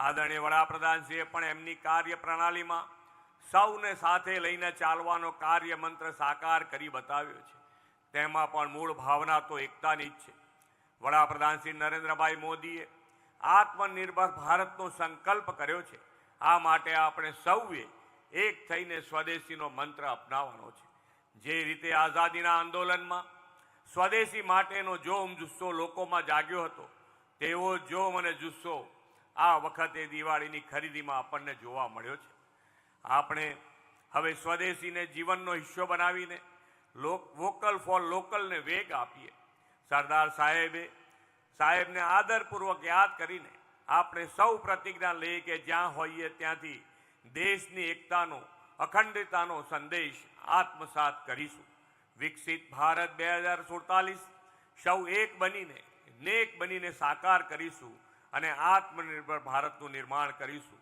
આદરણીય વડાપ્રધાનશ્રીએ પણ એમની કાર્યપ્રણાલીમાં સૌને સાથે લઈને ચાલવાનો કાર્ય મંત્ર સાકાર કરી બતાવ્યો છે। તેમાં પણ મૂળ ભાવના તો એકતાની જ છે। વડાપ્રધાન શ્રી નરેન્દ્રભાઈ મોદીએ આત્મનિર્ભર ભારતનો સંકલ્પ કર્યો છે। આ માટે આપણે સૌએ એક થઈને સ્વદેશીનો મંત્ર અપનાવવાનો છે। જે રીતે આઝાદીના આંદોલનમાં સ્વદેશી માટેનો જોમ જુસ્સો લોકોમાં જાગ્યો હતો, તેવો જોમ અને જુસ્સો આ વખતે દિવાળીની ખરીદીમાં આપણને જોવા મળ્યો છે। આપણે હવે સ્વદેશીને જીવનનો હિસ્સો બનાવીને વોકલ ફોર લોકલને વેગ આપીએ। સરદાર સાહેબને આદરપૂર્વક યાદ કરીને આપણે સૌ પ્રતિજ્ઞા લઈએ કે જ્યાં હોઈએ ત્યાંથી દેશની એકતાનો, અખંડિતતાનો સંદેશ આત્મસાત કરીશું। વિકસિત ભારત 2047 સૌ એક બનીને સાકાર કરીશું અને આત્મનિર્ભર ભારતનું નિર્માણ કરીશું।